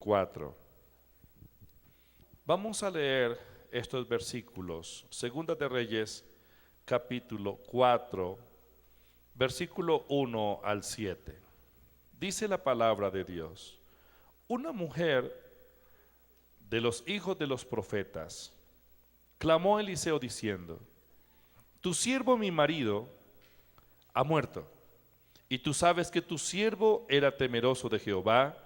4. Vamos a leer estos versículos. Segunda de Reyes, capítulo 4, versículo 1 al 7. Dice la palabra de Dios: una mujer de los hijos de los profetas clamó a Eliseo diciendo: tu siervo mi marido ha muerto, y tú sabes que tu siervo era temeroso de Jehová,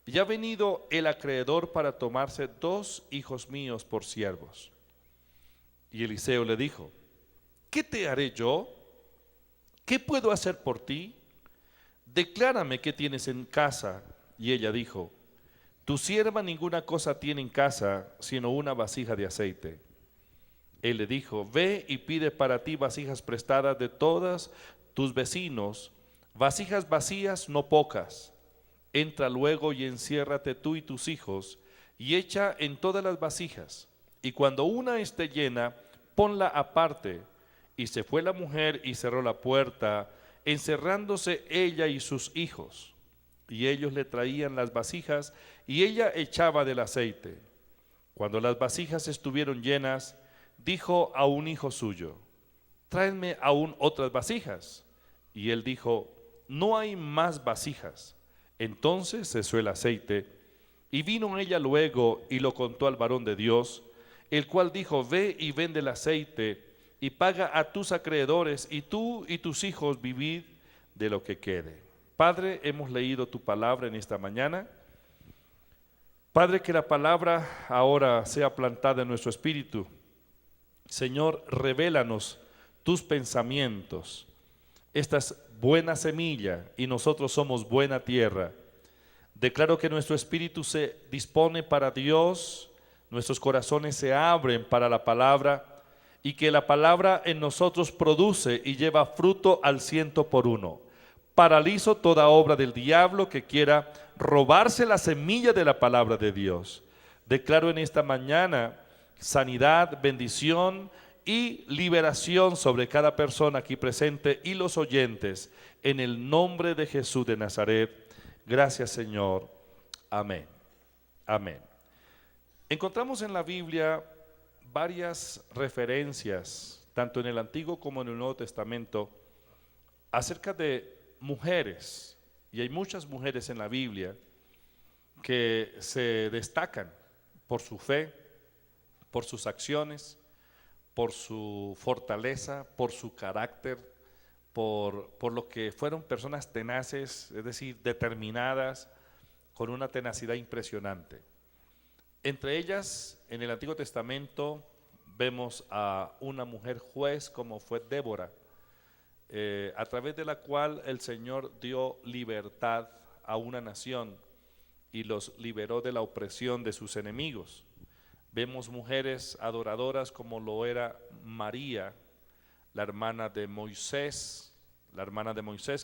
y ha venido el acreedor para tomarse 2 hijos míos por siervos. Y Eliseo le dijo: ¿qué te haré yo? ¿Qué puedo hacer por ti? Declárame qué tienes en casa. Y ella dijo: tu sierva ninguna cosa tiene en casa sino una vasija de aceite. Él le dijo: ve y pide para ti vasijas prestadas de todos tus vecinos, vasijas vacías no pocas. Entra luego y enciérrate tú y tus hijos, y echa en todas las vasijas, y cuando una esté llena, ponla aparte. Y se fue la mujer y cerró la puerta, encerrándose ella y sus hijos. Y ellos le traían las vasijas, y ella echaba del aceite. Cuando las vasijas estuvieron llenas, dijo a un hijo suyo: tráeme aún otras vasijas. Y él dijo: no hay más vasijas. Entonces cesó el aceite, y vino ella luego y lo contó al varón de Dios, el cual dijo: ve y vende el aceite, y paga a tus acreedores, y tú y tus hijos vivid de lo que quede. Padre, hemos leído tu palabra en esta mañana. Padre, que la palabra ahora sea plantada en nuestro espíritu. Señor, revélanos tus pensamientos. Esta es buena semilla y nosotros somos buena tierra. Declaro que nuestro espíritu se dispone para Dios, nuestros corazones se abren para la palabra, y que la palabra en nosotros produce y lleva fruto al 100%. Paralizo toda obra del diablo que quiera robarse la semilla de la palabra de Dios. Declaro en esta mañana sanidad, bendición y liberación sobre cada persona aquí presente y los oyentes, en el nombre de Jesús de Nazaret. Gracias, Señor. Amén. Amén. Encontramos en la Biblia varias referencias, tanto en el Antiguo como en el Nuevo Testamento, acerca de mujeres, y hay muchas mujeres en la Biblia que se destacan por su fe, por sus acciones, por su fortaleza, por su carácter, por lo que fueron personas tenaces, es decir, determinadas, con una tenacidad impresionante. Entre ellas, en el Antiguo Testamento, vemos a una mujer juez como fue Débora, a través de la cual el Señor dio libertad a una nación y los liberó de la opresión de sus enemigos. Vemos mujeres adoradoras como lo era María, la hermana de Moisés,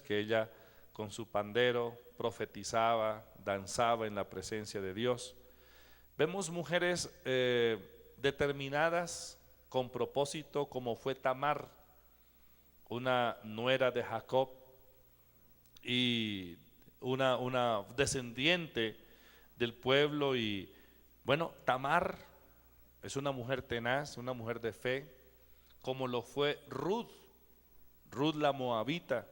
que ella con su pandero profetizaba, danzaba en la presencia de Dios. Vemos mujeres determinadas con propósito como fue Tamar, una nuera de Jacob y una descendiente del pueblo. Y bueno, Tamar es una mujer tenaz, una mujer de fe, como lo fue Ruth la moabita,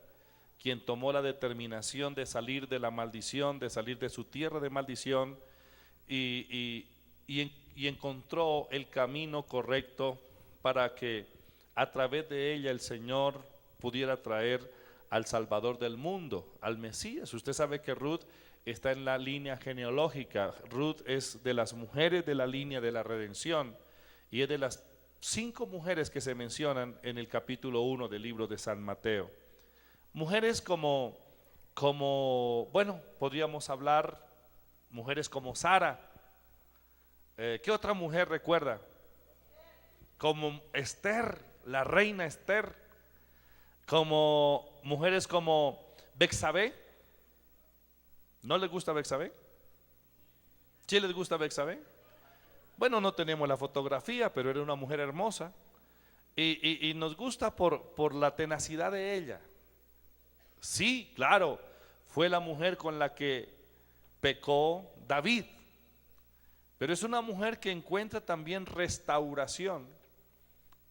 quien tomó la determinación de salir de la maldición, de salir de su tierra de maldición, y encontró el camino correcto para que a través de ella el Señor pudiera traer al Salvador del mundo, al Mesías. Usted sabe que Ruth está en la línea genealógica. Ruth es de las mujeres de la línea de la redención, y es de las 5 mujeres que se mencionan en el capítulo 1 del libro de San Mateo. Mujeres como bueno, podríamos hablar, mujeres como Sara. ¿Qué otra mujer recuerda? Como Esther, la reina Esther. Como mujeres como Betsabé. ¿No les gusta Betsabé? ¿Sí les gusta Betsabé? Bueno, no tenemos la fotografía, pero era una mujer hermosa, y nos gusta por la tenacidad de ella. Sí, claro, fue la mujer con la que pecó David. Pero es una mujer que encuentra también restauración,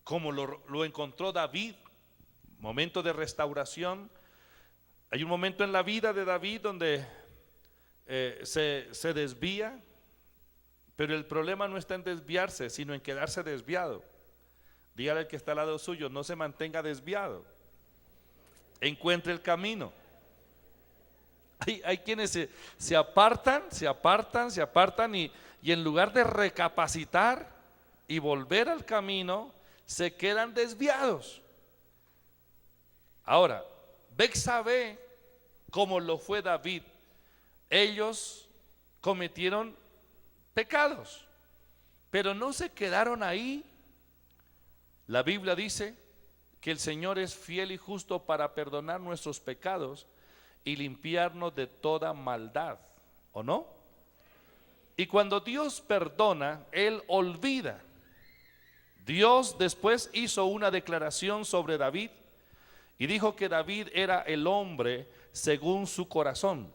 como lo encontró David. Momento de restauración. Hay un momento en la vida de David donde se desvía, pero el problema no está en desviarse, sino en quedarse desviado. Dígale al que está al lado suyo, no se mantenga desviado, encuentre el camino. Hay quienes se apartan y en lugar de recapacitar y volver al camino, se quedan desviados. Ahora, Betsabé, como lo fue David, ellos cometieron pecados, pero no se quedaron ahí. La Biblia dice que el Señor es fiel y justo para perdonar nuestros pecados y limpiarnos de toda maldad, ¿o no? Y cuando Dios perdona, Él olvida. Dios después hizo una declaración sobre David y dijo que David era el hombre según su corazón.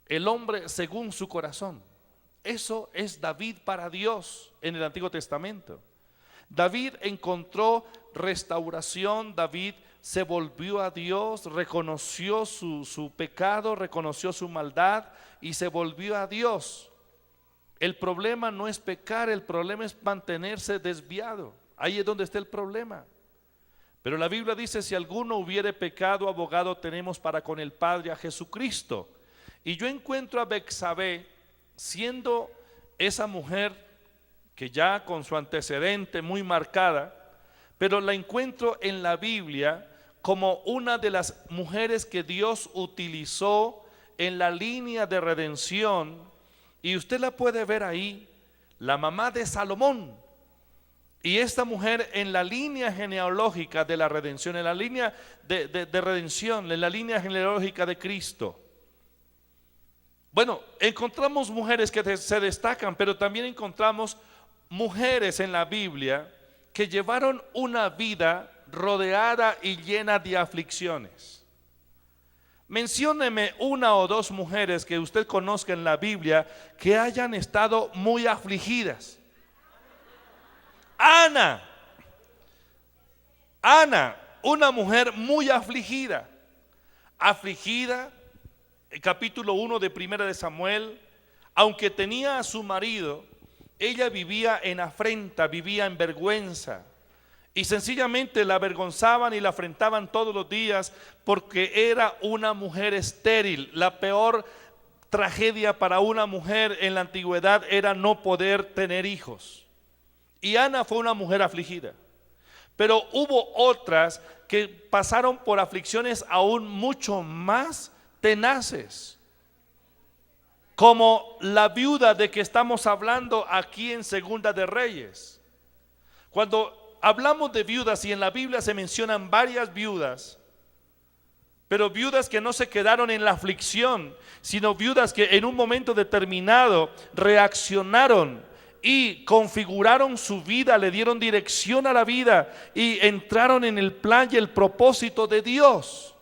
El hombre según su corazón. Eso es David para Dios en el Antiguo Testamento. David encontró restauración, David se volvió a Dios, reconoció su pecado, reconoció su maldad y se volvió a Dios. El problema no es pecar, el problema es mantenerse desviado. Ahí es donde está el problema. Pero la Biblia dice: si alguno hubiere pecado, abogado tenemos para con el Padre, a Jesucristo. Y yo encuentro a Betsabé siendo esa mujer que ya con su antecedente muy marcada, pero la encuentro en la Biblia como una de las mujeres que Dios utilizó en la línea de redención, y usted la puede ver ahí, la mamá de Salomón. Y esta mujer en la línea genealógica de la redención, en la línea de redención, en la línea genealógica de Cristo. Bueno, encontramos mujeres que se destacan, pero también encontramos mujeres en la Biblia que llevaron una vida rodeada y llena de aflicciones. Mencióneme una o dos mujeres que usted conozca en la Biblia que hayan estado muy afligidas. Ana, una mujer muy afligida, capítulo 1 de Primera de Samuel. Aunque tenía a su marido, ella vivía en afrenta, vivía en vergüenza, y sencillamente la avergonzaban y la afrentaban todos los días porque era una mujer estéril. La peor tragedia para una mujer en la antigüedad era no poder tener hijos. Y Ana fue una mujer afligida. Pero hubo otras que pasaron por aflicciones aún mucho más tenaces, como la viuda de que estamos hablando aquí en Segunda de Reyes. Cuando hablamos de viudas, y en la Biblia se mencionan varias viudas, pero viudas que no se quedaron en la aflicción, sino viudas que en un momento determinado reaccionaron y configuraron su vida, le dieron dirección a la vida y entraron en el plan y el propósito de Dios.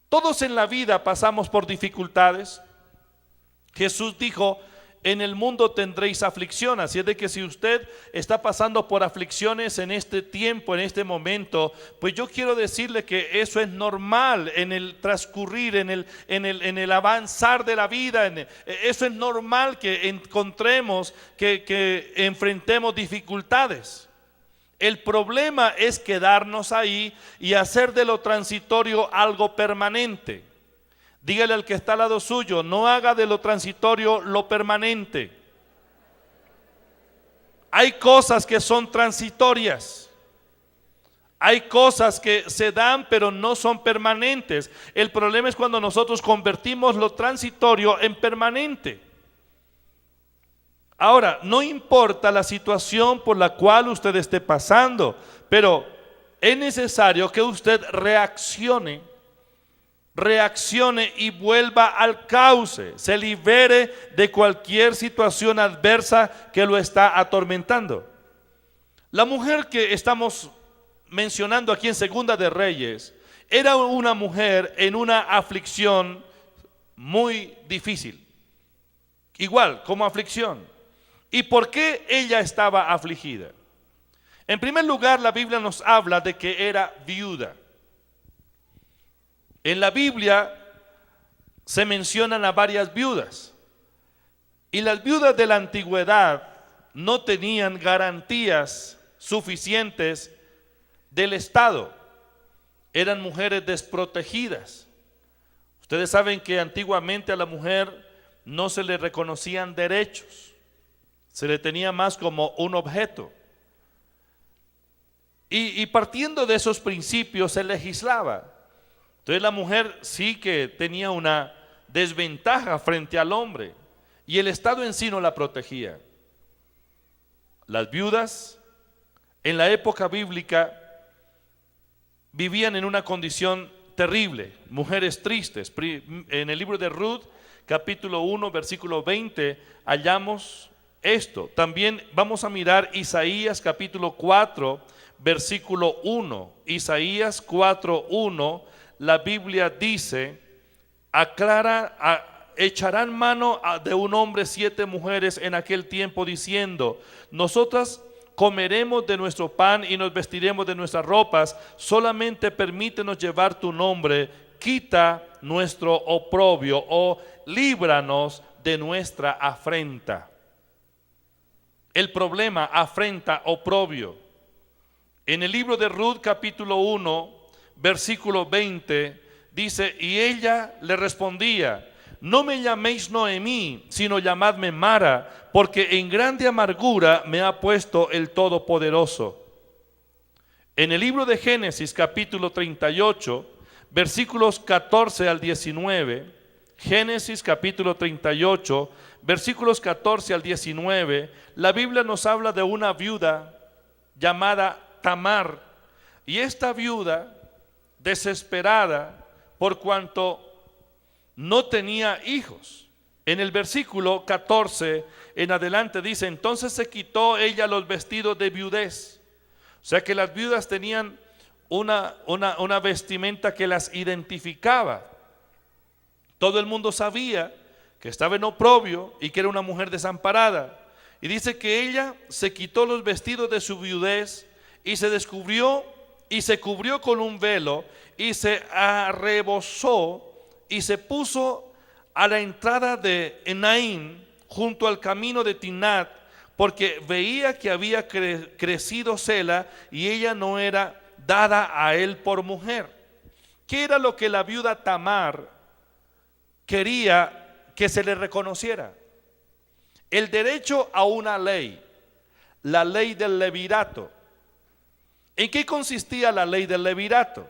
Todos en la vida pasamos por dificultades. Jesús dijo: en el mundo tendréis aflicción. Así es de que si usted está pasando por aflicciones en este tiempo, en este momento, pues yo quiero decirle que eso es normal en el transcurrir, en el avanzar de la vida. Eso es normal que encontremos, que enfrentemos dificultades. El problema es quedarnos ahí y hacer de lo transitorio algo permanente. Dígale al que está al lado suyo: no haga de lo transitorio lo permanente. Hay cosas que son transitorias. Hay cosas que se dan pero no son permanentes. El problema es cuando nosotros convertimos lo transitorio en permanente. Ahora, no importa la situación por la cual usted esté pasando, pero es necesario que usted reaccione y vuelva al cauce, se libere de cualquier situación adversa que lo está atormentando. La mujer que estamos mencionando aquí en Segunda de Reyes era una mujer en una aflicción muy difícil. igual como aflicción. ¿Y por qué ella estaba afligida? En primer lugar, la Biblia nos habla de que era viuda. En la Biblia se mencionan a varias viudas, y las viudas de la antigüedad no tenían garantías suficientes del Estado. Eran mujeres desprotegidas. Ustedes saben que antiguamente a la mujer no se le reconocían derechos, se le tenía más como un objeto. Y partiendo de esos principios se legislaba. Entonces la mujer sí que tenía una desventaja frente al hombre, y el Estado en sí no la protegía. Las viudas en la época bíblica vivían en una condición terrible, mujeres tristes. En el libro de Ruth, capítulo 1, versículo 20, hallamos esto. También vamos a mirar Isaías capítulo 4, versículo 1. Isaías 4:1, la Biblia dice: echarán mano de un hombre 7 mujeres en aquel tiempo, diciendo: nosotras comeremos de nuestro pan y nos vestiremos de nuestras ropas, solamente permítenos llevar tu nombre, quita nuestro oprobio, o líbranos de nuestra afrenta. El problema, afrenta, oprobio. En el libro de Ruth capítulo 1, versículo 20, dice: y ella le respondía: no me llaméis Noemí, sino llamadme Mara, porque en grande amargura me ha puesto el Todopoderoso. En el libro de Génesis capítulo 38, versículos 14 al 19, Génesis capítulo 38, versículos 14 al 19, la Biblia nos habla de una viuda llamada Tamar. Y esta viuda, desesperada por cuanto no tenía hijos, en el versículo 14 en adelante dice: entonces se quitó ella los vestidos de viudez. O sea que las viudas tenían una vestimenta que las identificaba. Todo el mundo sabía que estaba en oprobio y que era una mujer desamparada. Y dice que ella se quitó los vestidos de su viudez y se descubrió y se cubrió con un velo y se arrebozó y se puso a la entrada de Enaim, junto al camino de Tinat, porque veía que había crecido Sela y ella no era dada a él por mujer. ¿Qué era lo que la viuda Tamar quería que se le reconociera? El derecho a una ley, la ley del levirato. ¿En qué consistía la ley del levirato?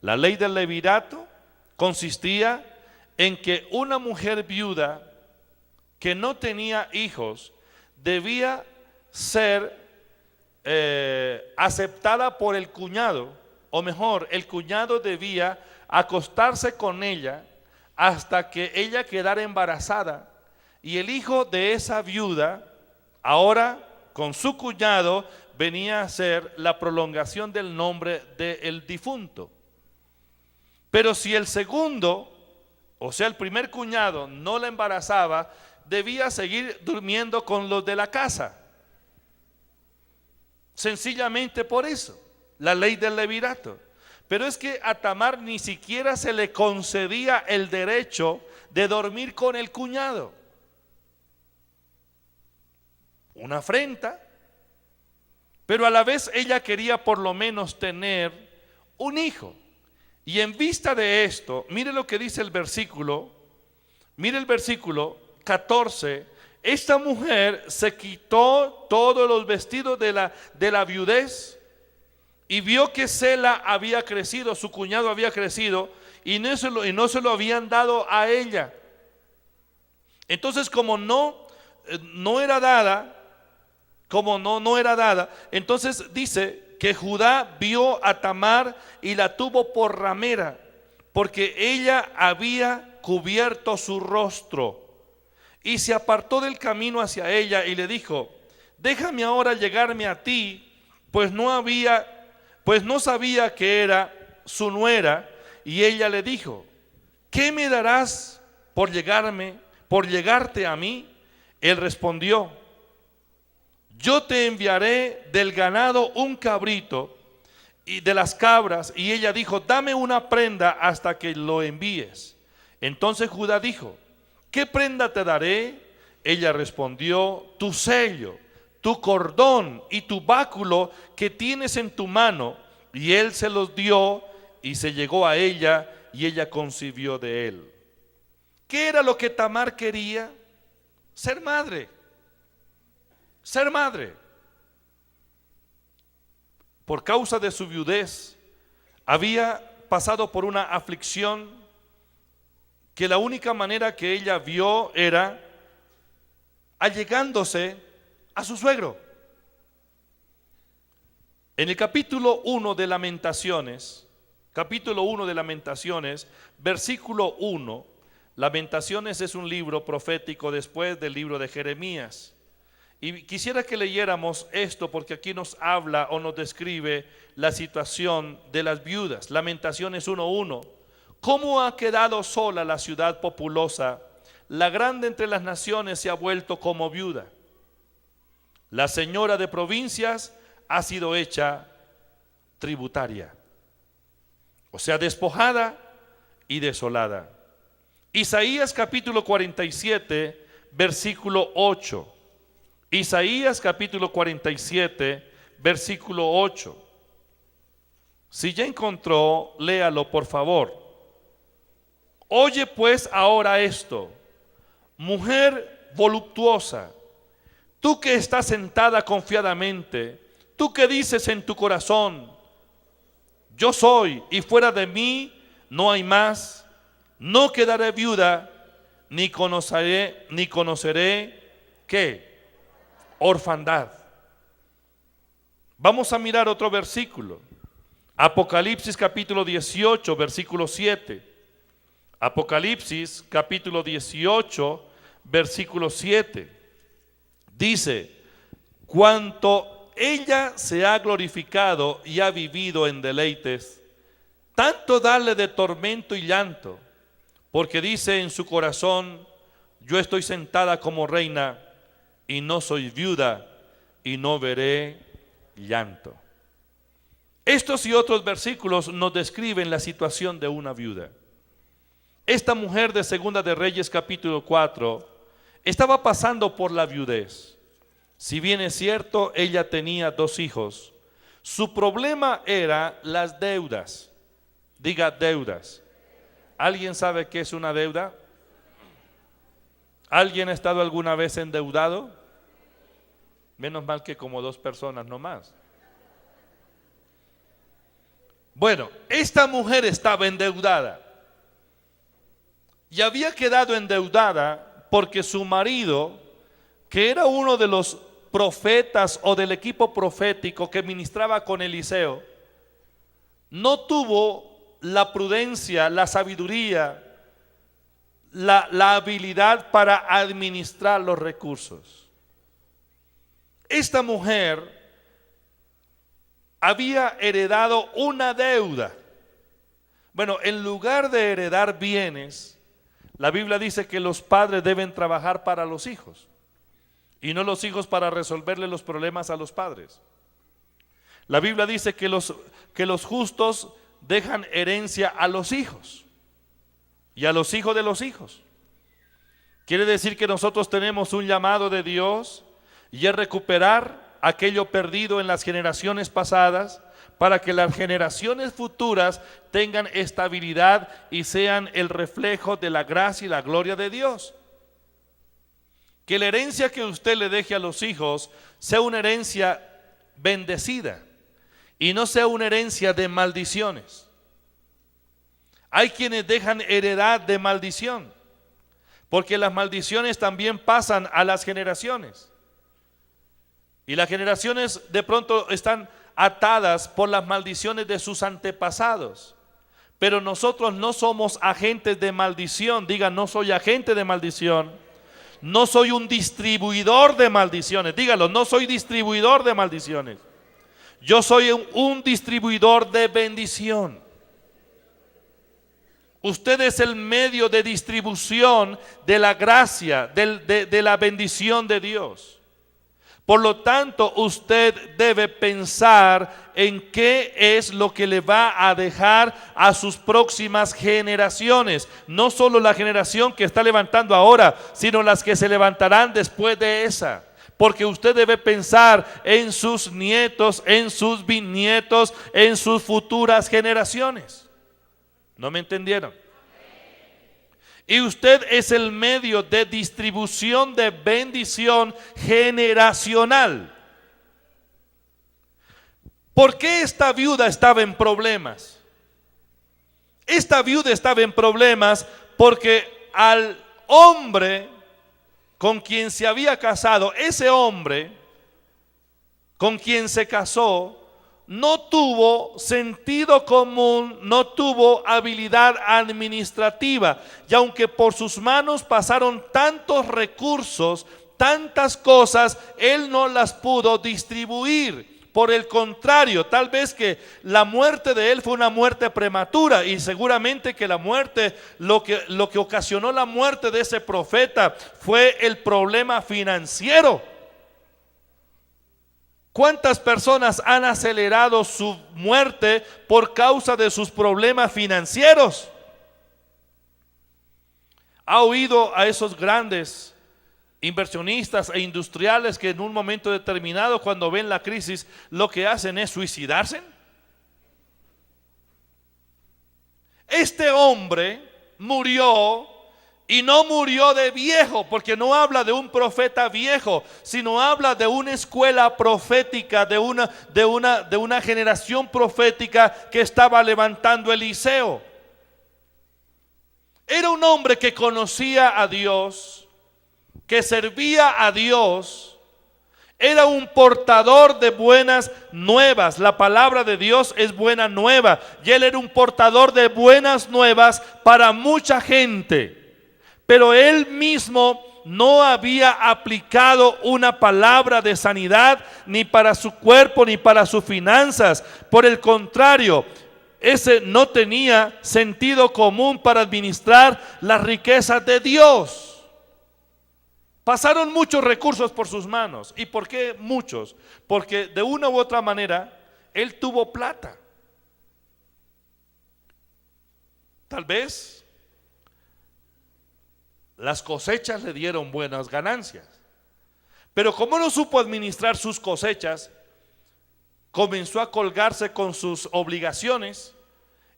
La ley del levirato consistía en que una mujer viuda que no tenía hijos debía ser aceptada por el cuñado, o mejor, el cuñado debía acostarse con ella hasta que ella quedara embarazada, y el hijo de esa viuda, ahora con su cuñado, venía a ser la prolongación del nombre del difunto. Pero si el segundo, o sea el primer cuñado, no la embarazaba, debía seguir durmiendo con los de la casa. Sencillamente por eso, la ley del levirato. Pero es que a Tamar ni siquiera se le concedía el derecho de dormir con el cuñado. Una afrenta. Pero a la vez ella quería por lo menos tener un hijo. Y en vista de esto, mire lo que dice el versículo, mire el versículo 14. Esta mujer se quitó todos los vestidos de la viudez y vio que Sela había crecido, su cuñado había crecido, y no se lo habían dado a ella. Entonces, como no era dada, entonces dice que Judá vio a Tamar y la tuvo por ramera, porque ella había cubierto su rostro, y se apartó del camino hacia ella y le dijo: déjame ahora llegarme a ti, pues no sabía que era su nuera. Y ella le dijo: ¿qué me darás por llegarte a mí? Él respondió: yo te enviaré del ganado un cabrito y de las cabras. Y ella dijo: dame una prenda hasta que lo envíes. Entonces Judá dijo: ¿qué prenda te daré? Ella respondió: tu sello, tu cordón y tu báculo que tienes en tu mano. Y él se los dio y se llegó a ella, y ella concibió de él. ¿Qué era lo que Tamar quería? Ser madre. Ser madre. Por causa de su viudez, había pasado por una aflicción que la única manera que ella vio era allegándose a su suegro. En el capítulo 1 de Lamentaciones, versículo 1, Lamentaciones es un libro profético después del libro de Jeremías. Y quisiera que leyéramos esto porque aquí nos habla o nos describe la situación de las viudas. Lamentaciones 1:1. ¿Cómo ha quedado sola la ciudad populosa? La grande entre las naciones se ha vuelto como viuda. La señora de provincias ha sido hecha tributaria, o sea, despojada y desolada. Isaías capítulo 47, versículo 8. Isaías capítulo 47, versículo 8. Si ya encontró, léalo por favor. Oye pues ahora esto, mujer voluptuosa, tú que estás sentada confiadamente, tú que dices en tu corazón: yo soy y fuera de mí no hay más, no quedaré viuda, ni conoceré ¿qué? Orfandad. Vamos a mirar otro versículo. Apocalipsis capítulo 18, versículo 7. Apocalipsis capítulo 18, versículo 7. Dice: cuanto ella se ha glorificado y ha vivido en deleites, tanto darle de tormento y llanto, porque dice en su corazón: yo estoy sentada como reina y no soy viuda y no veré llanto. Estos y otros versículos nos describen la situación de una viuda. Esta mujer de Segunda de Reyes capítulo 4 estaba pasando por la viudez. Si bien es cierto, ella tenía 2 hijos. Su problema era las deudas. Diga deudas. ¿Alguien sabe qué es una deuda? ¿Alguien ha estado alguna vez endeudado? Menos mal que como 2 personas nomás. Bueno, esta mujer estaba endeudada. Y había quedado endeudada porque su marido, que era uno de los profetas o del equipo profético que ministraba con Eliseo, no tuvo la prudencia, la sabiduría, la habilidad para administrar los recursos. Esta mujer había heredado una deuda. Bueno, en lugar de heredar bienes, la Biblia dice que los padres deben trabajar para los hijos y no los hijos para resolverle los problemas a los padres. La Biblia dice que los justos dejan herencia a los hijos y a los hijos de los hijos. Quiere decir que nosotros tenemos un llamado de Dios y es recuperar aquello perdido en las generaciones pasadas para que las generaciones futuras tengan estabilidad y sean el reflejo de la gracia y la gloria de Dios. Que la herencia que usted le deje a los hijos sea una herencia bendecida y no sea una herencia de maldiciones. Hay quienes dejan heredad de maldición, porque las maldiciones también pasan a las generaciones. Y las generaciones de pronto están atadas por las maldiciones de sus antepasados. Pero nosotros no somos agentes de maldición. Diga: no soy agente de maldición. No soy un distribuidor de maldiciones. Dígalo: no soy distribuidor de maldiciones. Yo soy un distribuidor de bendición. Usted es el medio de distribución de la gracia, de la bendición de Dios. Por lo tanto, usted debe pensar en qué es lo que le va a dejar a sus próximas generaciones. No solo la generación que está levantando ahora, sino las que se levantarán después de esa. Porque usted debe pensar en sus nietos, en sus bisnietos, en sus futuras generaciones. ¿No me entendieron? Y usted es el medio de distribución de bendición generacional. ¿Por qué esta viuda estaba en problemas? Esta viuda estaba en problemas porque al hombre con quien se había casado, ese hombre con quien se casó, no tuvo sentido común, no tuvo habilidad administrativa. Y aunque por sus manos pasaron tantos recursos, tantas cosas, él no las pudo distribuir. Por el contrario, tal vez que la muerte de él fue una muerte prematura, y seguramente que la muerte, lo que ocasionó la muerte de ese profeta fue el problema financiero. ¿Cuántas personas han acelerado su muerte por causa de sus problemas financieros? ¿Ha oído a esos grandes inversionistas e industriales que en un momento determinado, cuando ven la crisis, lo que hacen es suicidarse? Este hombre murió. Y no murió de viejo, porque no habla de un profeta viejo, sino habla de una escuela profética, de una generación profética que estaba levantando Eliseo. Era un hombre que conocía a Dios, que servía a Dios. Era un portador de buenas nuevas. La palabra de Dios es buena nueva, y él era un portador de buenas nuevas para mucha gente. Pero él mismo no había aplicado una palabra de sanidad ni para su cuerpo ni para sus finanzas. Por el contrario, ese no tenía sentido común para administrar las riquezas de Dios. Pasaron muchos recursos por sus manos. ¿Y por qué muchos? Porque de una u otra manera él tuvo plata. Tal vez las cosechas le dieron buenas ganancias, pero como no supo administrar sus cosechas, comenzó a colgarse con sus obligaciones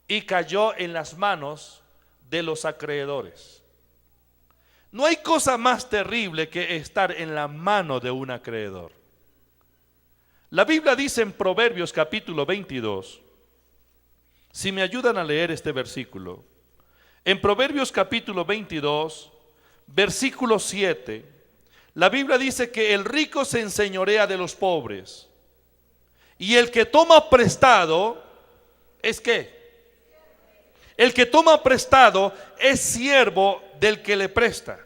y cayó en las manos de los acreedores. No hay cosa más terrible que estar en la mano de un acreedor. La Biblia dice en Proverbios capítulo 22, si me ayudan a leer este versículo, en Proverbios capítulo 22, versículo 7, la Biblia dice que el rico se enseñorea de los pobres, y el que toma prestado es ¿qué? El que toma prestado es siervo del que le presta.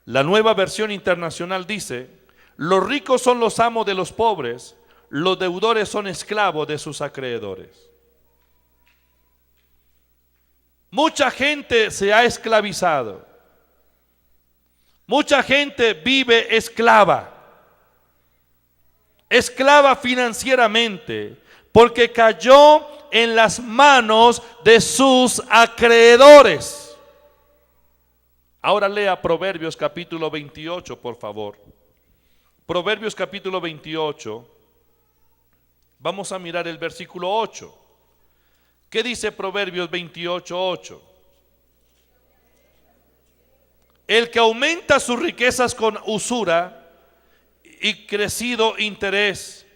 La Nueva Versión Internacional dice: los ricos son los amos de los pobres, los deudores son esclavos de sus acreedores. Mucha gente se ha esclavizado. Mucha gente vive esclava financieramente, porque cayó en las manos de sus acreedores. Ahora lea Proverbios capítulo 28, por favor. Proverbios capítulo 28. Vamos a mirar el versículo 8. ¿Qué dice Proverbios 28:8? El que aumenta sus riquezas con usura y crecido interés,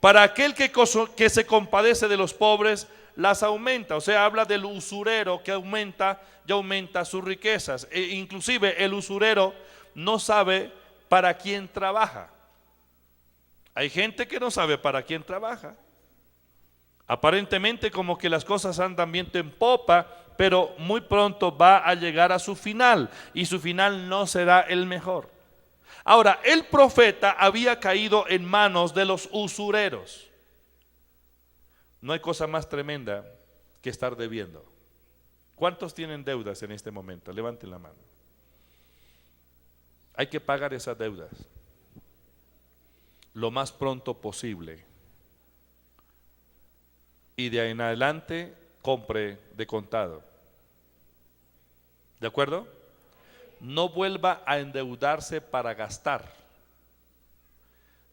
para aquel que se compadece de los pobres, las aumenta. O sea, habla del usurero que aumenta y aumenta sus riquezas. Inclusive el usurero no sabe para quién trabaja. Hay gente que no sabe para quién trabaja. Aparentemente como que las cosas andan viento en popa, pero muy pronto va a llegar a su final, y su final no será el mejor. Ahora, el profeta había caído en manos de los usureros. No hay cosa más tremenda que estar debiendo. ¿Cuántos tienen deudas en este momento? Levanten la mano. Hay que pagar esas deudas lo más pronto posible. Y de ahí en adelante compre de contado. ¿De acuerdo? No vuelva a endeudarse para gastar.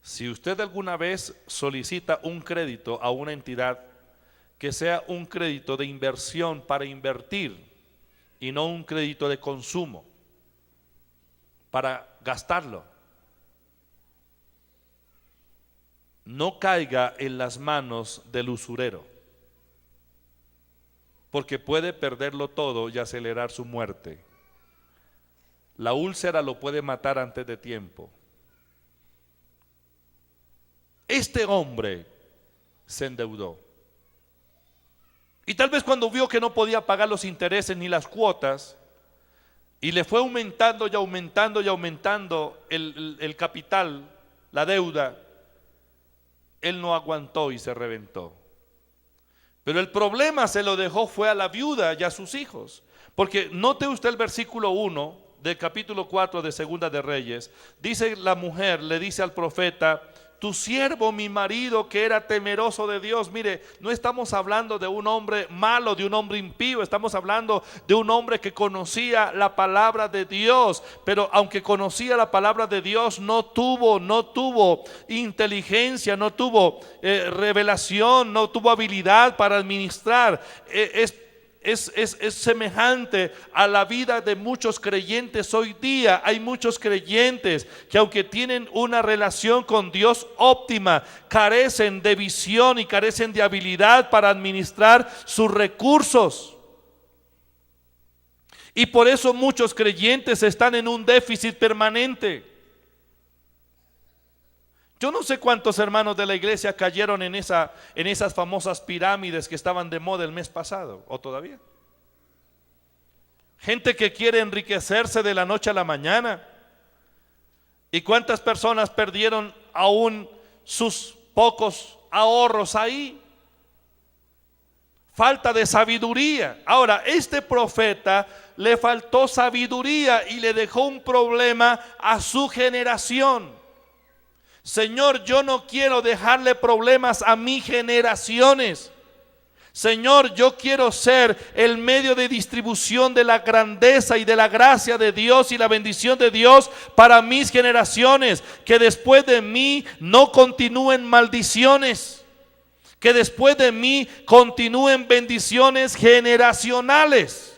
Si usted alguna vez solicita un crédito a una entidad, que sea un crédito de inversión para invertir y no un crédito de consumo para gastarlo. No caiga en las manos del usurero, porque puede perderlo todo y acelerar su muerte. La úlcera lo puede matar antes de tiempo. Este hombre se endeudó. Y tal vez cuando vio que no podía pagar los intereses ni las cuotas, y le fue aumentando y aumentando y aumentando el capital, la deuda, él no aguantó y se reventó. Pero el problema se lo dejó fue a la viuda y a sus hijos. Porque note usted el versículo 1 del capítulo 4 de Segunda de Reyes. Dice la mujer, le dice al profeta: tu siervo, mi marido, que era temeroso de Dios. Mire, no estamos hablando de un hombre malo, de un hombre impío. Estamos hablando de un hombre que conocía la palabra de Dios. Pero aunque conocía la palabra de Dios, no tuvo inteligencia, no tuvo revelación, no tuvo habilidad para administrar. Es semejante a la vida de muchos creyentes hoy día. Hay muchos creyentes que, aunque tienen una relación con Dios óptima, carecen de visión y carecen de habilidad para administrar sus recursos. Y por eso muchos creyentes están en un déficit permanente. Yo no sé cuántos hermanos de la iglesia cayeron en esas famosas pirámides que estaban de moda el mes pasado, o todavía. Gente que quiere enriquecerse de la noche a la mañana. ¿Y cuántas personas perdieron aún sus pocos ahorros ahí? Falta de sabiduría. Ahora, este profeta le faltó sabiduría y le dejó un problema a su generación. Señor, yo no quiero dejarle problemas a mis generaciones. Señor, yo quiero ser el medio de distribución de la grandeza y de la gracia de Dios y la bendición de Dios para mis generaciones. Que después de mí no continúen maldiciones. Que después de mí continúen bendiciones generacionales.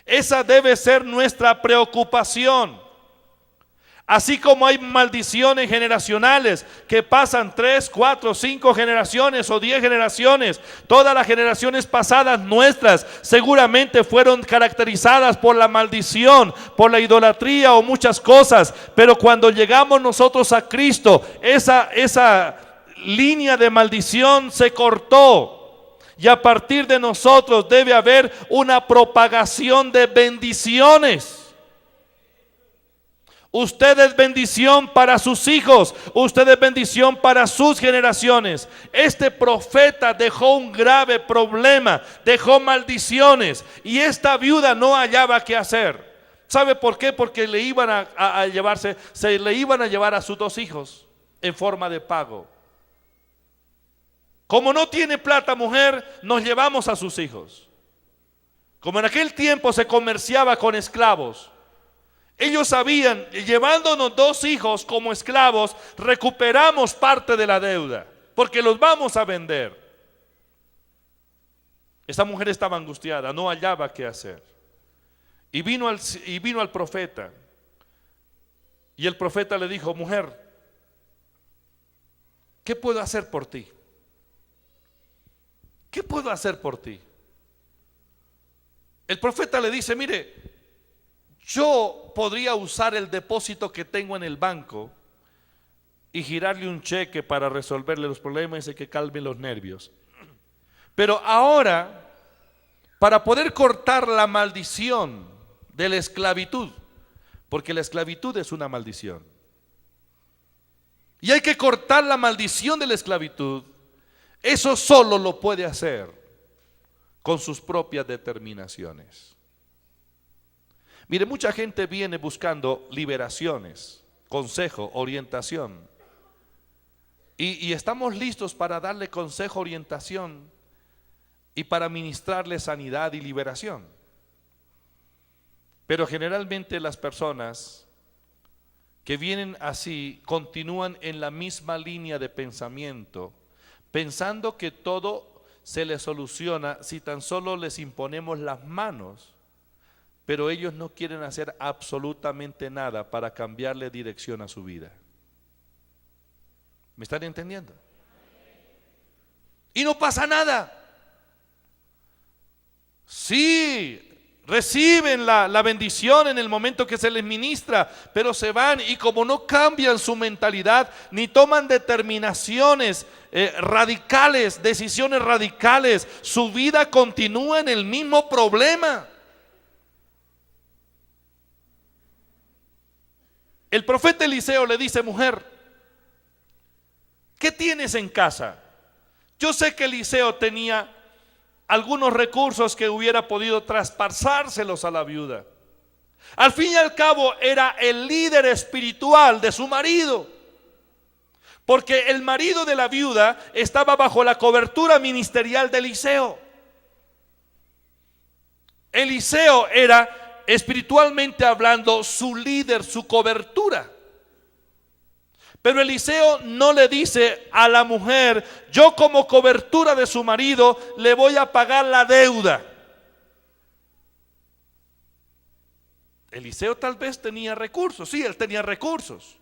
Esa debe ser nuestra preocupación. Así como hay maldiciones generacionales que pasan 3, 4, 5 generaciones o 10 generaciones, todas las generaciones pasadas nuestras seguramente fueron caracterizadas por la maldición, por la idolatría o muchas cosas. Pero cuando llegamos nosotros a Cristo, esa línea de maldición se cortó. Y a partir de nosotros debe haber una propagación de bendiciones. Usted es bendición para sus hijos. Usted es bendición para sus generaciones. Este profeta dejó un grave problema, dejó maldiciones, y esta viuda no hallaba qué hacer. ¿Sabe por qué? Porque le iban a llevar a sus 2 hijos en forma de pago. Como no tiene plata, mujer, nos llevamos a sus hijos. Como en aquel tiempo se comerciaba con esclavos, ellos sabían, llevándonos 2 hijos como esclavos, recuperamos parte de la deuda, porque los vamos a vender. Esta mujer estaba angustiada, no hallaba qué hacer. Y vino al profeta. Y el profeta le dijo: mujer, ¿qué puedo hacer por ti? ¿Qué puedo hacer por ti? El profeta le dice: mire, yo podría usar el depósito que tengo en el banco y girarle un cheque para resolverle los problemas y que calme los nervios. Pero ahora, para poder cortar la maldición de la esclavitud, porque la esclavitud es una maldición, y hay que cortar la maldición de la esclavitud, eso solo lo puede hacer con sus propias determinaciones. Mire, mucha gente viene buscando liberaciones, consejo, orientación. Y estamos listos para darle consejo, orientación y para ministrarle sanidad y liberación. Pero generalmente las personas que vienen así continúan en la misma línea de pensamiento, pensando que todo se les soluciona si tan solo les imponemos las manos, pero ellos no quieren hacer absolutamente nada para cambiarle dirección a su vida. ¿Me están entendiendo? Y no pasa nada. Sí, reciben la bendición en el momento que se les ministra, pero se van y como no cambian su mentalidad, ni toman determinaciones radicales, decisiones radicales, su vida continúa en el mismo problema. El profeta Eliseo le dice: mujer, ¿qué tienes en casa? Yo sé que Eliseo tenía algunos recursos que hubiera podido traspasárselos a la viuda. Al fin y al cabo era el líder espiritual de su marido, porque el marido de la viuda estaba bajo la cobertura ministerial de Eliseo. Eliseo era, espiritualmente hablando, su líder, su cobertura. Pero Eliseo no le dice a la mujer: yo como cobertura de su marido le voy a pagar la deuda. Eliseo tal vez tenía recursos, sí, él tenía recursos,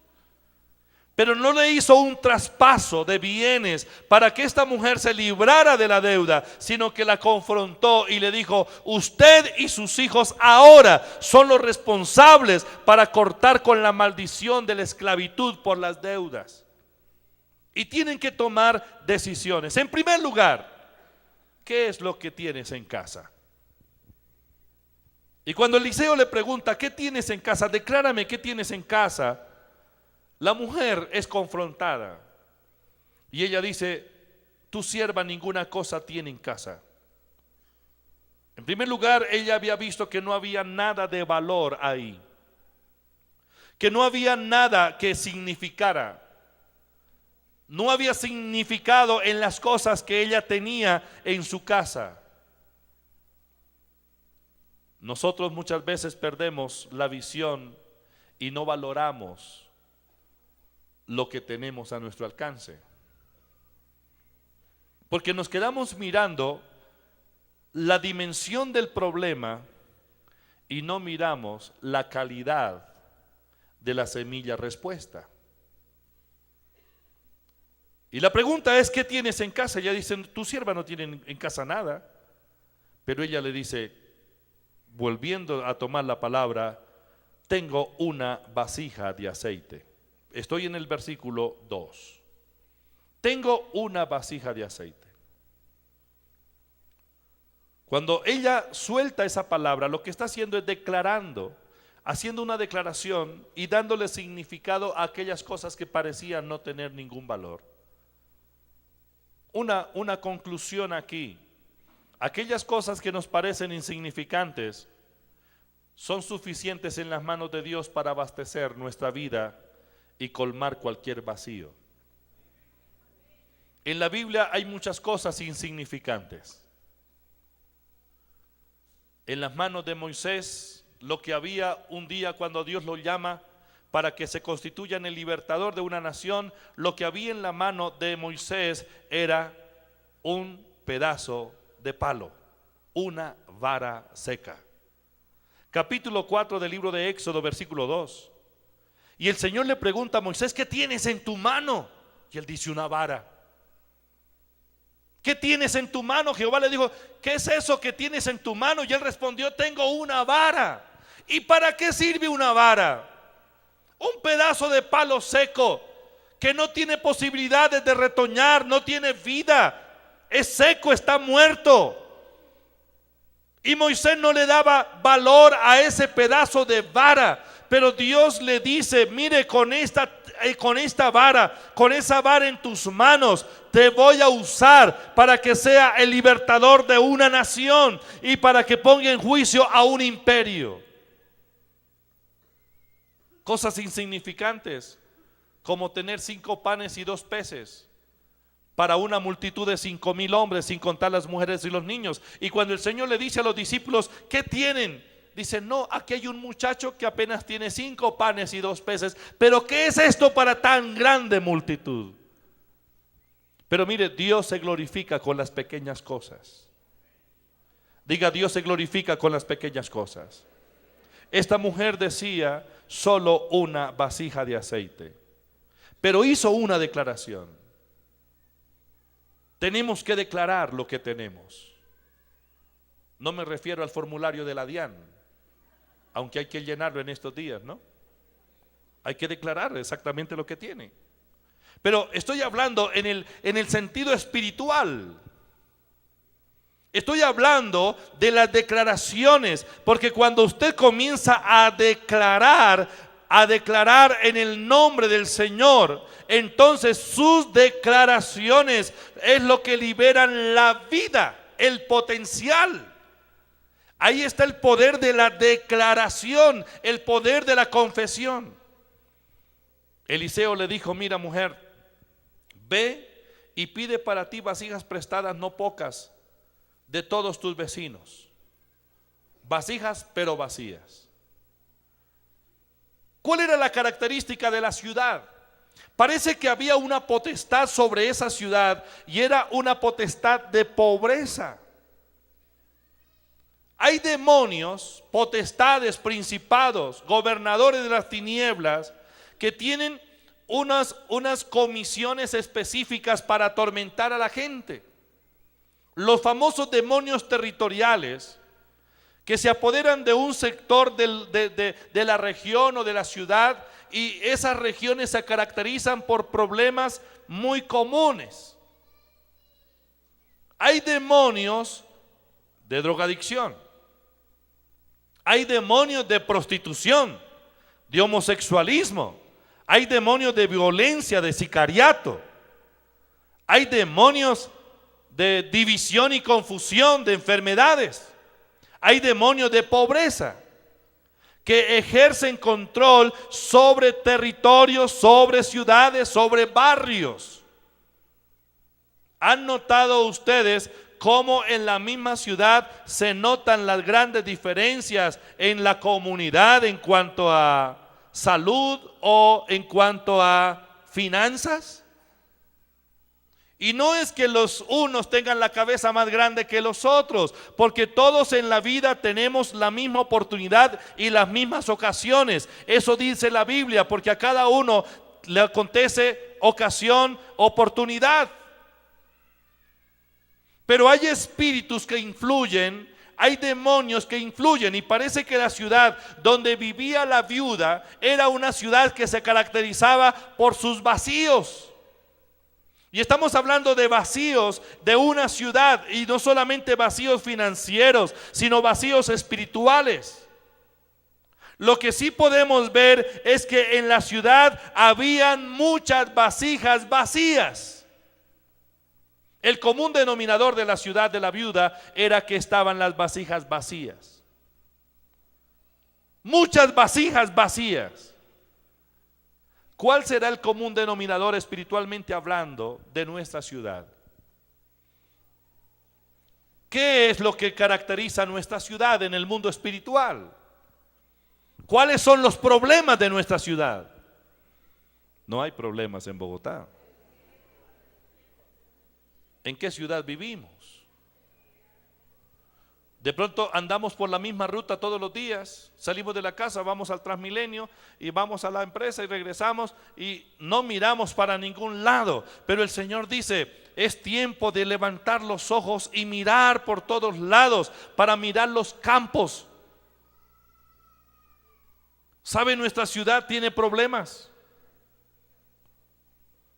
pero no le hizo un traspaso de bienes para que esta mujer se librara de la deuda, sino que la confrontó y le dijo: usted y sus hijos ahora son los responsables para cortar con la maldición de la esclavitud por las deudas. Y tienen que tomar decisiones. En primer lugar, ¿qué es lo que tienes en casa? Y cuando Eliseo le pregunta: ¿qué tienes en casa? Declárame qué tienes en casa. La mujer es confrontada y ella dice: tu sierva ninguna cosa tiene en casa. En primer lugar, ella había visto que no había nada de valor ahí, que no había nada que significara, no había significado en las cosas que ella tenía en su casa. Nosotros muchas veces perdemos la visión y no valoramos lo que tenemos a nuestro alcance, porque nos quedamos mirando la dimensión del problema y no miramos la calidad de la semilla respuesta. Y la pregunta es: ¿qué tienes en casa? Ella dice: tu sierva no tiene en casa nada. Pero ella le dice, volviendo a tomar la palabra: tengo una vasija de aceite. Estoy en el versículo 2. Tengo una vasija de aceite. Cuando ella suelta esa palabra, lo que está haciendo es declarando, haciendo una declaración y dándole significado a aquellas cosas que parecían no tener ningún valor. Una conclusión aquí: aquellas cosas que nos parecen insignificantes son suficientes en las manos de Dios para abastecer nuestra vida y colmar cualquier vacío. En la Biblia hay muchas cosas insignificantes. En las manos de Moisés, lo que había un día cuando Dios lo llama para que se constituya en el libertador de una nación, lo que había en la mano de Moisés era un pedazo de palo, una vara seca. Capítulo 4 del libro de Éxodo, versículo 2. Y el Señor le pregunta a Moisés: ¿qué tienes en tu mano? Y él dice: una vara. ¿Qué tienes en tu mano? Jehová le dijo: ¿qué es eso que tienes en tu mano? Y él respondió: tengo una vara. ¿Y para qué sirve una vara? Un pedazo de palo seco que no tiene posibilidades de retoñar, no tiene vida, es seco, está muerto. Y Moisés no le daba valor a ese pedazo de vara, Pero Dios le dice, mire, con esta vara, con esa vara en tus manos, te voy a usar para que sea el libertador de una nación y para que ponga en juicio a un imperio. Cosas insignificantes, como tener 5 panes y 2 peces para una multitud de 5,000 hombres, sin contar las mujeres y los niños. Y cuando el Señor le dice a los discípulos, ¿qué tienen? Dice, no, aquí hay un muchacho que apenas tiene 5 panes y 2 peces. Pero ¿qué es esto para tan grande multitud? Pero mire, Dios se glorifica con las pequeñas cosas. Diga, Dios se glorifica con las pequeñas cosas. Esta mujer decía solo una vasija de aceite, pero hizo una declaración. Tenemos que declarar lo que tenemos. No me refiero al formulario de la DIAN, aunque hay que llenarlo en estos días, ¿no? Hay que declarar exactamente lo que tiene. Pero estoy hablando en el sentido espiritual. Estoy hablando de las declaraciones, porque cuando usted comienza a declarar en el nombre del Señor, entonces sus declaraciones es lo que liberan la vida, el potencial. Ahí está el poder de la declaración, el poder de la confesión. Eliseo le dijo, mira mujer, ve y pide para ti vasijas prestadas, no pocas, de todos tus vecinos. Vasijas pero vacías. ¿Cuál era la característica de la ciudad? Parece que había una potestad sobre esa ciudad y era una potestad de pobreza. Hay demonios, potestades, principados, gobernadores de las tinieblas que tienen unas comisiones específicas para atormentar a la gente. Los famosos demonios territoriales que se apoderan de un sector de la región o de la ciudad, y esas regiones se caracterizan por problemas muy comunes. Hay demonios de drogadicción, hay demonios de prostitución, de homosexualismo, hay demonios de violencia, de sicariato, hay demonios de división y confusión, de enfermedades. Hay demonios de pobreza que ejercen control sobre territorios, sobre ciudades, sobre barrios. ¿Han notado ustedes cómo en la misma ciudad se notan las grandes diferencias en la comunidad en cuanto a salud o en cuanto a finanzas? Y no es que los unos tengan la cabeza más grande que los otros, porque todos en la vida tenemos la misma oportunidad y las mismas ocasiones. Eso dice la Biblia, porque a cada uno le acontece ocasión, oportunidad. Pero hay espíritus que influyen, hay demonios que influyen, y parece que la ciudad donde vivía la viuda era una ciudad que se caracterizaba por sus vacíos. Y estamos hablando de vacíos de una ciudad, y no solamente vacíos financieros, sino vacíos espirituales. Lo que sí podemos ver es que en la ciudad habían muchas vasijas vacías. El común denominador de la ciudad de la viuda era que estaban las vasijas vacías. Muchas vasijas vacías. ¿Cuál será el común denominador espiritualmente hablando de nuestra ciudad? ¿Qué es lo que caracteriza nuestra ciudad en el mundo espiritual? ¿Cuáles son los problemas de nuestra ciudad? No hay problemas en Bogotá. ¿En qué ciudad vivimos? De pronto andamos por la misma ruta todos los días, salimos de la casa, vamos al Transmilenio y vamos a la empresa y regresamos y no miramos para ningún lado. Pero el Señor dice, es tiempo de levantar los ojos y mirar por todos lados, para mirar los campos. ¿Sabe? Nuestra ciudad tiene problemas.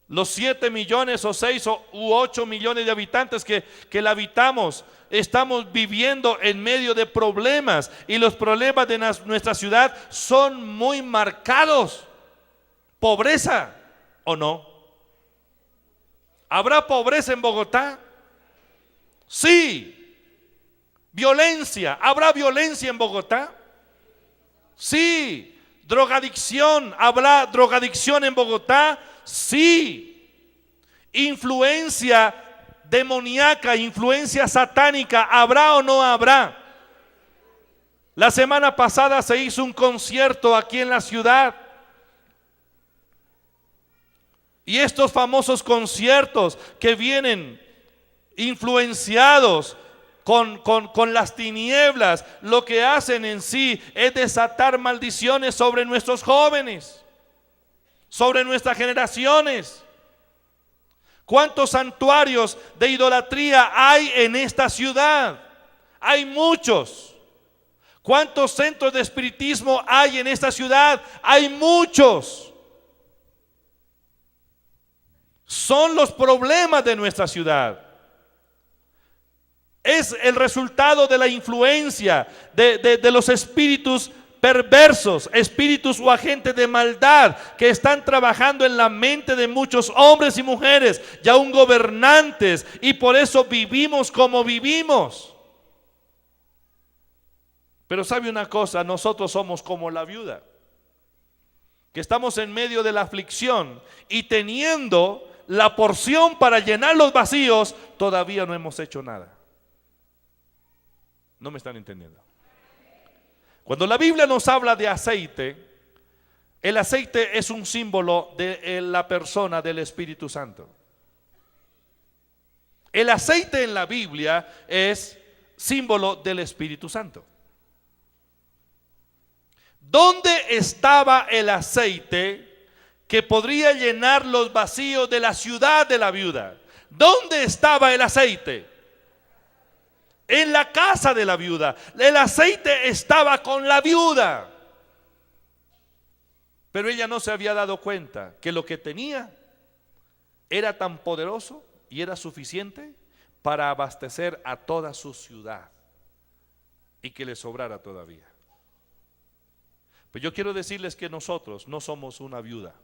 Los 7 millones o 6 u 8 millones de habitantes que la habitamos, estamos viviendo en medio de problemas, y los problemas de nuestra ciudad son muy marcados. ¿Pobreza o no? ¿Habrá pobreza en Bogotá? Sí. ¿Violencia? ¿Habrá violencia en Bogotá? Sí. ¿Drogadicción? ¿Habrá drogadicción en Bogotá? Sí. ¿Influencia demoníaca, influencia satánica, habrá o no habrá? La semana pasada se hizo un concierto aquí en la ciudad, y estos famosos conciertos que vienen influenciados con las tinieblas, lo que hacen en sí es desatar maldiciones sobre nuestros jóvenes, sobre nuestras generaciones. ¿Cuántos santuarios de idolatría hay en esta ciudad? Hay muchos. ¿Cuántos centros de espiritismo hay en esta ciudad? Hay muchos. Son los problemas de nuestra ciudad. Es el resultado de la influencia de los espíritus perversos, espíritus o agentes de maldad que están trabajando en la mente de muchos hombres y mujeres, y aún gobernantes, y por eso vivimos como vivimos. Pero sabe una cosa, nosotros somos como la viuda, que estamos en medio de la aflicción, y teniendo la porción para llenar los vacíos, todavía no hemos hecho nada. ¿No me están entendiendo? Cuando la Biblia nos habla de aceite, el aceite es un símbolo de la persona del Espíritu Santo. El aceite en la Biblia es símbolo del Espíritu Santo. ¿Dónde estaba el aceite que podría llenar los vacíos de la ciudad de la viuda? ¿Dónde estaba el aceite? En la casa de la viuda. El aceite estaba con la viuda, pero ella no se había dado cuenta que lo que tenía era tan poderoso y era suficiente para abastecer a toda su ciudad, y que le sobrara todavía. Pero yo quiero decirles que nosotros no somos una viuda.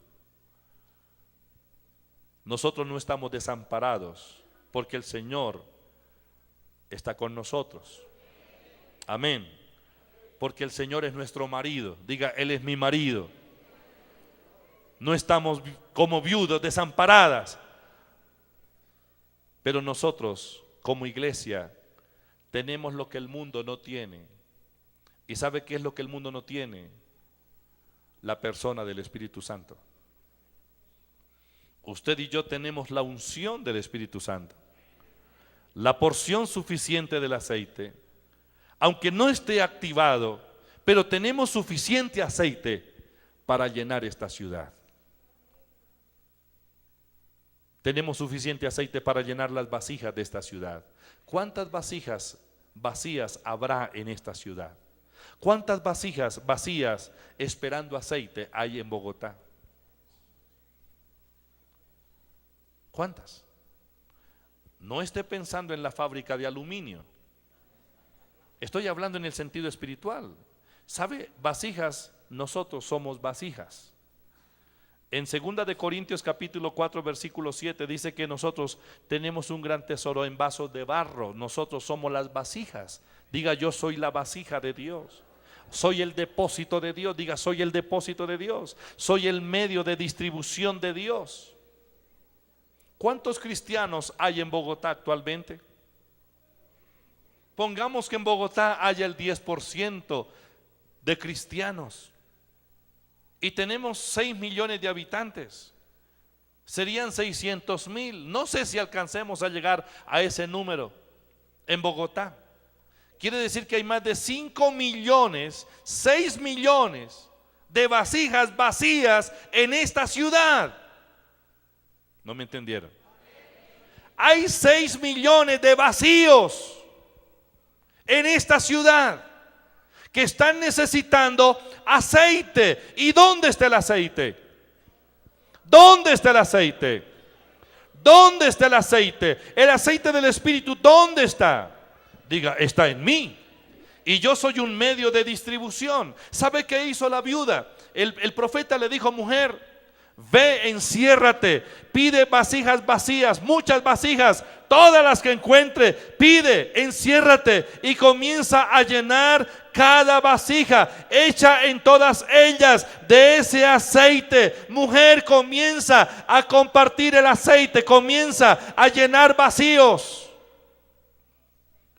Nosotros no estamos desamparados, porque el Señor está con nosotros. Amén. Porque el Señor es nuestro marido. Diga, Él es mi marido. No estamos como viudas desamparadas. Pero nosotros, como iglesia, tenemos lo que el mundo no tiene. ¿Y sabe qué es lo que el mundo no tiene? La persona del Espíritu Santo. Usted y yo tenemos la unción del Espíritu Santo, la porción suficiente del aceite, aunque no esté activado, pero tenemos suficiente aceite para llenar esta ciudad. Tenemos suficiente aceite para llenar las vasijas de esta ciudad. ¿Cuántas vasijas vacías habrá en esta ciudad? ¿Cuántas vasijas vacías esperando aceite hay en Bogotá? ¿Cuántas? No esté pensando en la fábrica de aluminio. Estoy hablando en el sentido espiritual. ¿Sabe? Vasijas, nosotros somos vasijas. En 2 de Corintios capítulo 4 versículo 7 dice que nosotros tenemos un gran tesoro en vasos de barro. Nosotros somos las vasijas. Diga, yo soy la vasija de Dios. Soy el depósito de Dios. Diga, soy el depósito de Dios. Soy el medio de distribución de Dios. ¿Cuántos cristianos hay en Bogotá actualmente? Pongamos que en Bogotá haya el 10% de cristianos, y tenemos 6 millones de habitantes. Serían 600,000. No sé si alcancemos a llegar a ese número en Bogotá. Quiere decir que hay más de 5 millones, 6 millones de vasijas vacías en esta ciudad. ¿No me entendieron? Hay 6 millones de vacíos en esta ciudad que están necesitando aceite. ¿Y dónde está el aceite? ¿Dónde está el aceite? ¿Dónde está el aceite? El aceite del Espíritu, ¿dónde está? Diga, está en mí. Y yo soy un medio de distribución. ¿Sabe qué hizo la viuda? El profeta le dijo, mujer, ve, enciérrate, pide vasijas vacías, muchas vasijas, todas las que encuentre, pide, enciérrate y comienza a llenar cada vasija, echa en todas ellas de ese aceite. Mujer, comienza a compartir el aceite, comienza a llenar vacíos.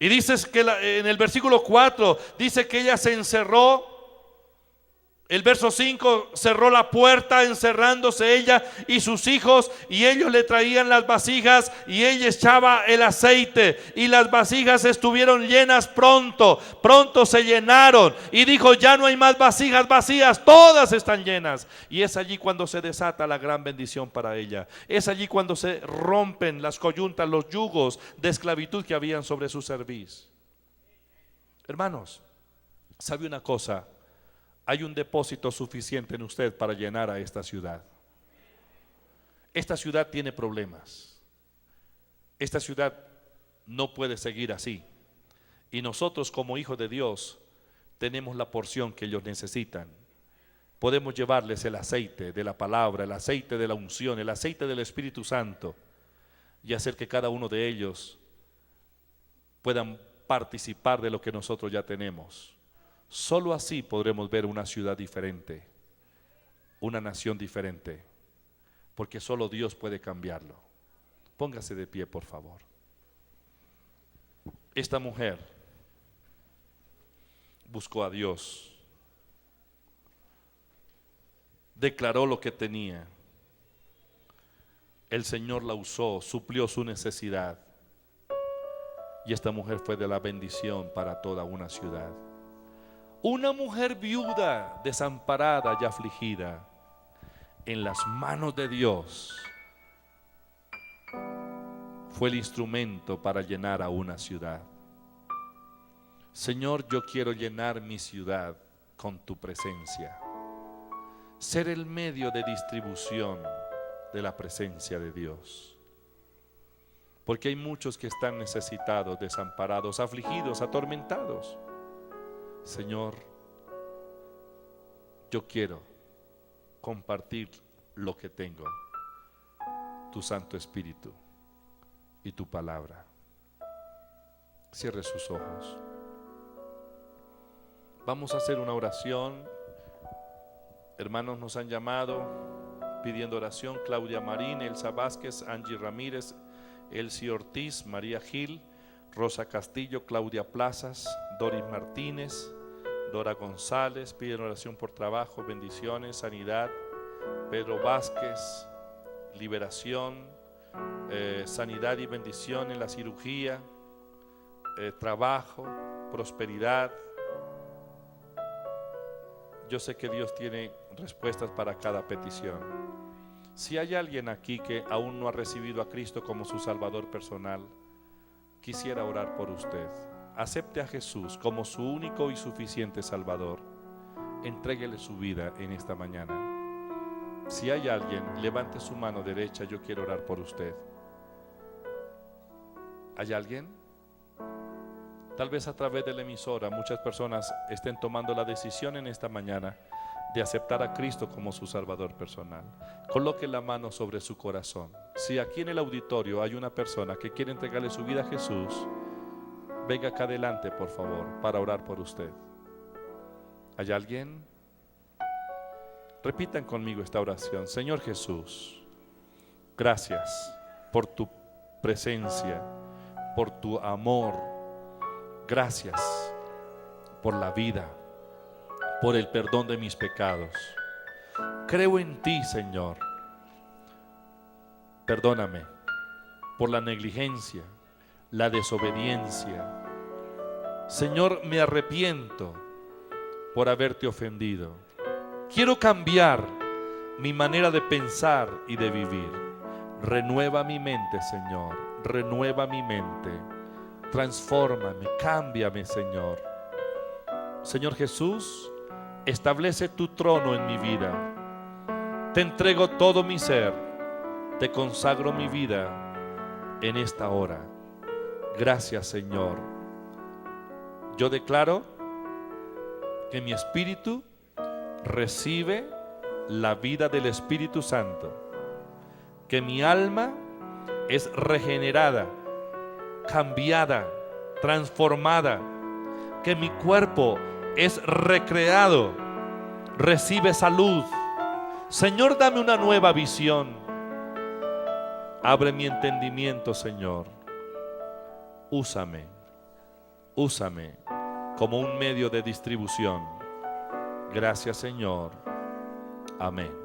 Y dices que en el versículo 4 dice que ella se encerró. El verso 5, cerró la puerta, encerrándose ella y sus hijos, y ellos le traían las vasijas y ella echaba el aceite, y las vasijas estuvieron llenas pronto se llenaron, y dijo, ya no hay más vasijas vacías, todas están llenas. Y es allí cuando se desata la gran bendición para ella. Es allí cuando se rompen las coyuntas, los yugos de esclavitud que habían sobre su cerviz. Hermanos, ¿sabe una cosa? Hay un depósito suficiente en usted para llenar a esta ciudad. Esta ciudad tiene problemas. Esta ciudad no puede seguir así. Y nosotros como hijos de Dios tenemos la porción que ellos necesitan. Podemos llevarles el aceite de la palabra, el aceite de la unción, el aceite del Espíritu Santo, y hacer que cada uno de ellos puedan participar de lo que nosotros ya tenemos. Solo así podremos ver una ciudad diferente, una nación diferente, porque solo Dios puede cambiarlo. Póngase de pie, por favor. Esta mujer buscó a Dios, declaró lo que tenía. El Señor la usó, suplió su necesidad, y esta mujer fue de la bendición para toda una ciudad. Una mujer viuda, desamparada y afligida, en las manos de Dios, fue el instrumento para llenar a una ciudad. Señor, yo quiero llenar mi ciudad con tu presencia, ser el medio de distribución de la presencia de Dios, porque hay muchos que están necesitados, desamparados, afligidos, atormentados. Señor, yo quiero compartir lo que tengo, tu Santo Espíritu y tu palabra. Cierre sus ojos. Vamos a hacer una oración. Hermanos nos han llamado pidiendo oración: Claudia Marín, Elsa Vázquez, Angie Ramírez, Elsie Ortiz, María Gil, Rosa Castillo, Claudia Plazas, Doris Martínez, Dora González. Piden oración por trabajo, bendiciones, sanidad. Pedro Vázquez, liberación, sanidad y bendición en la cirugía, trabajo, prosperidad. Yo sé que Dios tiene respuestas para cada petición. Si hay alguien aquí que aún no ha recibido a Cristo como su Salvador personal, quisiera orar por usted. Acepte a Jesús como su único y suficiente Salvador. Entréguele su vida en esta mañana. Si hay alguien, levante su mano derecha. Yo quiero orar por usted. ¿Hay alguien? Tal vez a través de la emisora muchas personas estén tomando la decisión en esta mañana de aceptar a Cristo como su Salvador personal. Coloque la mano sobre su corazón. Si aquí en el auditorio hay una persona que quiere entregarle su vida a Jesús, venga acá adelante, por favor, para orar por usted. ¿Hay alguien? Repitan conmigo esta oración. Señor Jesús, gracias por tu presencia, por tu amor. Gracias por la vida, por el perdón de mis pecados. Creo en ti, Señor. Perdóname por la negligencia, la desobediencia. Señor, me arrepiento por haberte ofendido. Quiero cambiar mi manera de pensar y de vivir. Renueva mi mente, Señor. Renueva mi mente. Transfórmame, cámbiame, Señor. Señor Jesús, establece tu trono en mi vida. Te entrego todo mi ser. te consagro mi vida en esta hora. Gracias, Señor. Yo declaro que mi espíritu recibe la vida del Espíritu Santo, que mi alma es regenerada, cambiada, transformada, que mi cuerpo es recreado, recibe salud. Señor, dame una nueva visión. Abre mi entendimiento, Señor. Úsame como un medio de distribución. Gracias, Señor. Amén.